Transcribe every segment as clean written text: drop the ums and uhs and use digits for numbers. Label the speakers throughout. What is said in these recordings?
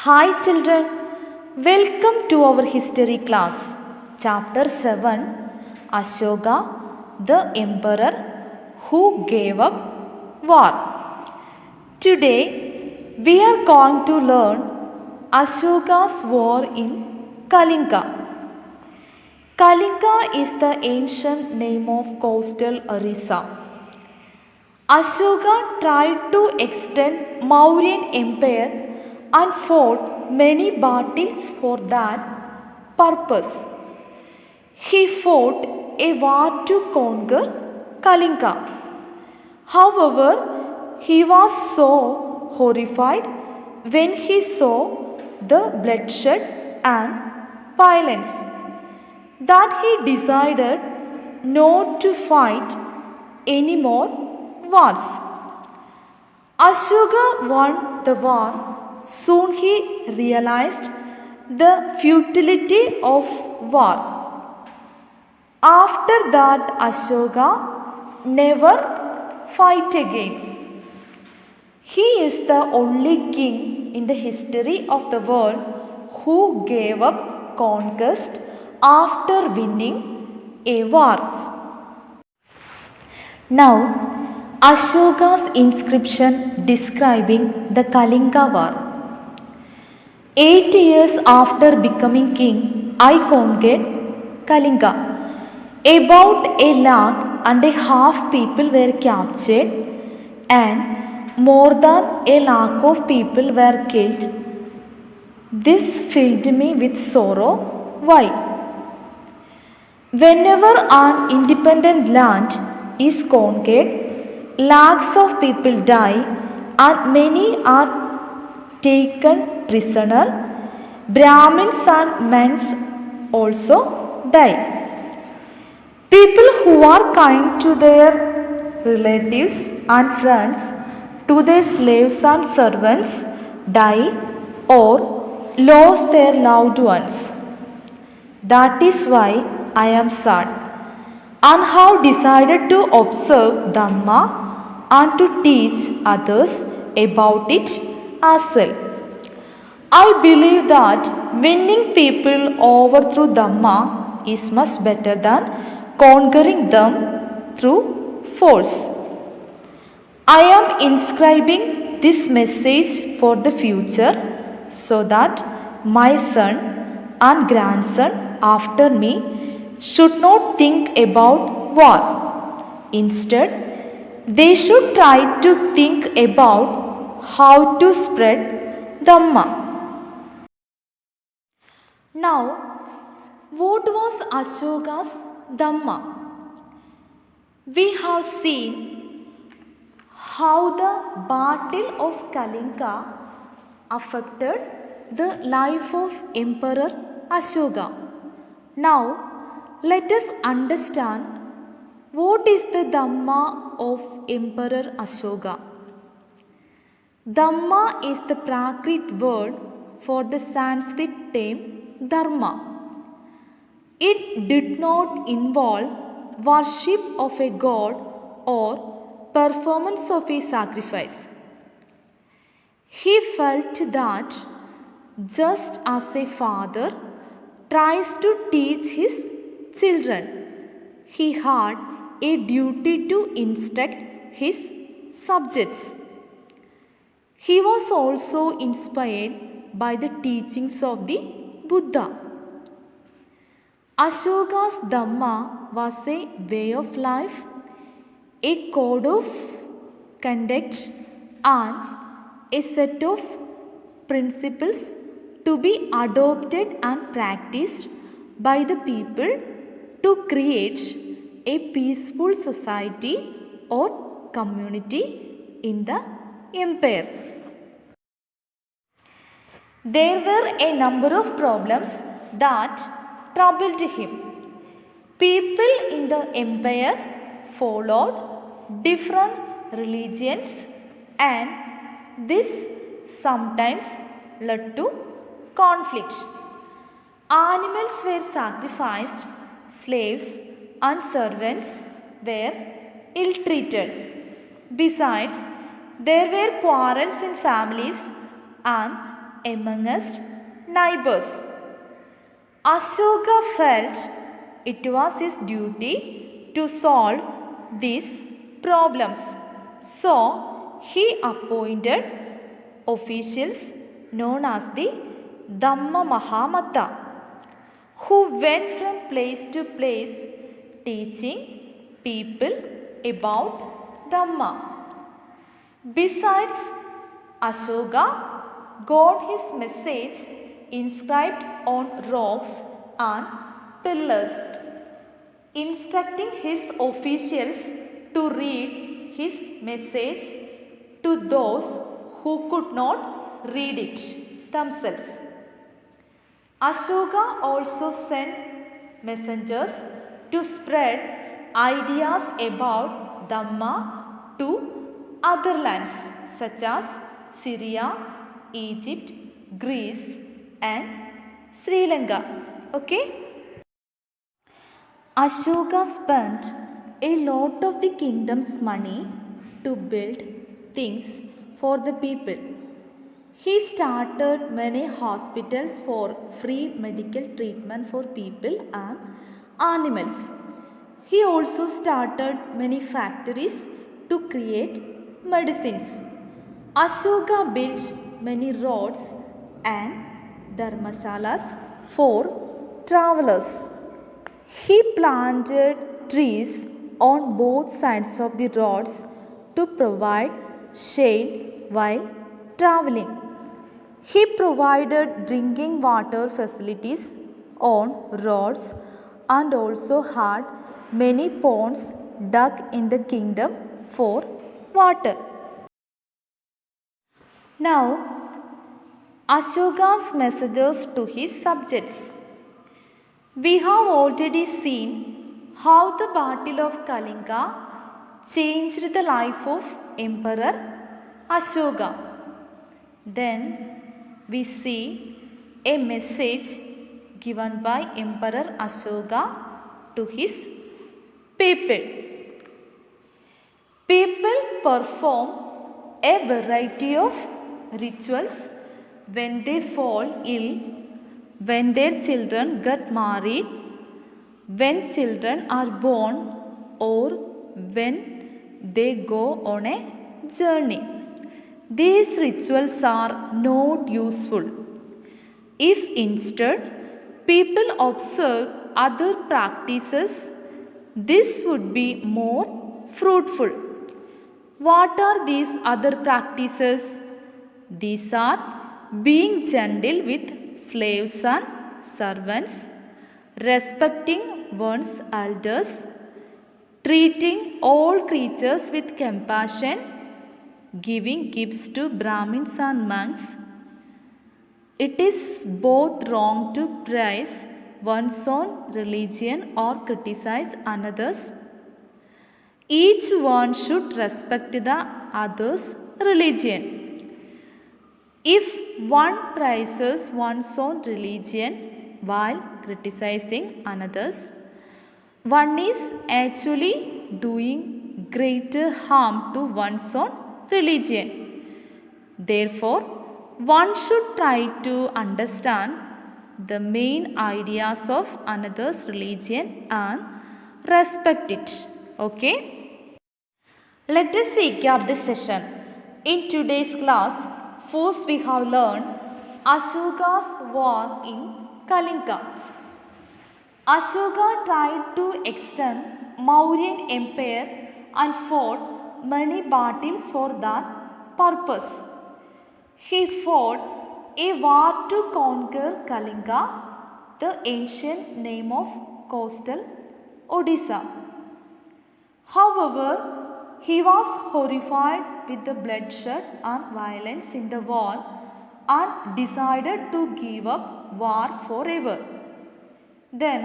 Speaker 1: Hi children, welcome to our history class. Chapter 7 Ashoka, the emperor who gave up war. Today we are going to learn Ashoka's war in Kalinga. Kalinga is the ancient name of coastal Orissa. Ashoka tried to extend Mauryan Empire and fought many battles for that purpose. He fought a war to conquer Kalinga. However, he was so horrified when he saw the bloodshed and violence that he decided not to fight any more wars. Ashoka won the war. Soon he realized the futility of war. After that, Ashoka never fought again. He is the only king in the history of the world who gave up conquest after winning a war. Now, Ashoka's inscription describing the Kalinga war. 8 years after becoming king, I conquered Kalinga. About 1.5 lakh people were captured and more than 1 lakh of people were killed. This filled me with sorrow. Why? Whenever an independent land is conquered, lakhs of people die and many are taken prisoner. Brahmins and men also die. People who are kind to their relatives and friends, to their slaves and servants, die or lose their loved ones. That is why I am sad and have decided to observe Dhamma and to teach others about it as well. I believe that winning people over through Dhamma is much better than conquering them through force. I am inscribing this message for the future so that my son and grandson after me should not think about war. Instead, they should try to think about how to spread Dhamma. Now, what was Ashoka's Dhamma? We have seen how the Battle of Kalinga affected the life of Emperor Ashoka. Now, let us understand what is the Dhamma of Emperor Ashoka. Dhamma is the Prakrit word for the Sanskrit term Dharma. It did not involve worship of a god or performance of a sacrifice. He felt that just as a father tries to teach his children, he had a duty to instruct his subjects. He was also inspired by the teachings of the Buddha. Ashoka's Dhamma was a way of life, a code of conduct, and a set of principles to be adopted and practiced by the people to create a peaceful society or community in the empire. There were a number of problems that troubled him. People in the empire followed different religions and this sometimes led to conflict. Animals were sacrificed, slaves and servants were ill-treated. Besides, there were quarrels in families and amongst neighbors. Ashoka felt it was his duty to solve these problems. So, he appointed officials known as the Dhamma Mahamatta, who went from place to place teaching people about Dhamma. Besides, Ashoka got his message inscribed on rocks and pillars, instructing his officials to read his message to those who could not read it themselves. Ashoka also sent messengers to spread ideas about Dhamma to other lands such as Syria, Egypt, Greece and Sri Lanka. Okay? Ashoka spent a lot of the kingdom's money to build things for the people. He started many hospitals for free medical treatment for people and animals. He also started many factories to create medicines. Ashoka built many roads and dharmashalas for travelers. He planted trees on both sides of the roads to provide shade while traveling. He provided drinking water facilities on roads and also had many ponds dug in the kingdom for water. Now, Ashoka's messages to his subjects. We have already seen how the Battle of Kalinga changed the life of Emperor Ashoka. Then we see a message given by Emperor Ashoka to his people. People perform a variety of rituals when they fall ill, when their children get married, when children are born, or when they go on a journey. These rituals are not useful. If instead people observe other practices, this would be more fruitful. What are these other practices? These are being gentle with slaves and servants, respecting one's elders, treating all creatures with compassion, giving gifts to Brahmins and monks. It is both wrong to praise one's own religion or criticize another's. Each one should respect the other's religion. If one praises one's own religion while criticizing another's, one is actually doing greater harm to one's own religion. Therefore, one should try to understand the main ideas of another's religion and respect it. Okay? Let us recap this session. In today's class, first we have learned Ashoka's war in Kalinga. Ashoka tried to extend Mauryan Empire and fought many battles for that purpose. He fought a war to conquer Kalinga, the ancient name of coastal Odisha. However, he was horrified with the bloodshed and violence in the war and decided to give up war forever. Then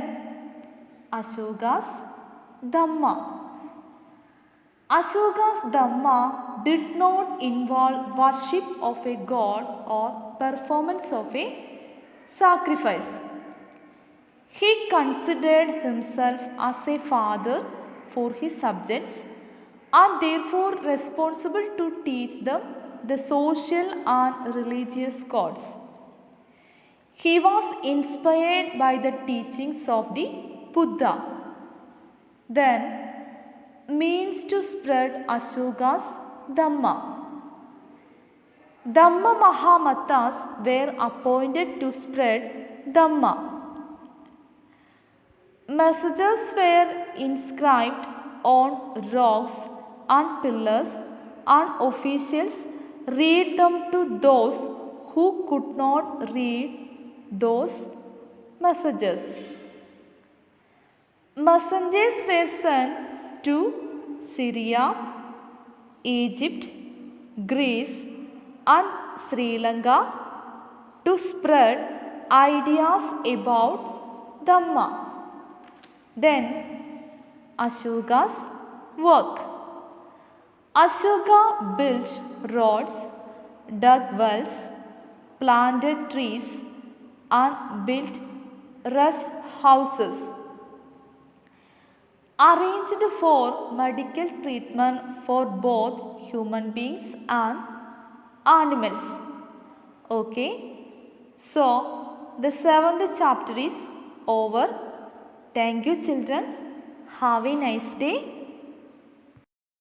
Speaker 1: Ashoka's Dhamma. Ashoka's Dhamma did not involve worship of a god or performance of a sacrifice. He considered himself as a father for his subjects and therefore responsible to teach them the social and religious codes. He was inspired by the teachings of the Buddha. Then, means to spread Ashoka's Dhamma. Dhamma Mahamatas were appointed to spread Dhamma. Messages were inscribed on rocks and pillars, and officials read them to those who could not read those messages. Messengers were sent to Syria, Egypt, Greece, and Sri Lanka to spread ideas about Dhamma. Then, Ashoka's work. Ashoka built roads, dug wells, planted trees, and built rest houses. Arranged for medical treatment for both human beings and animals. Okay, so the 7th chapter is over. Thank you, children. Have a nice day.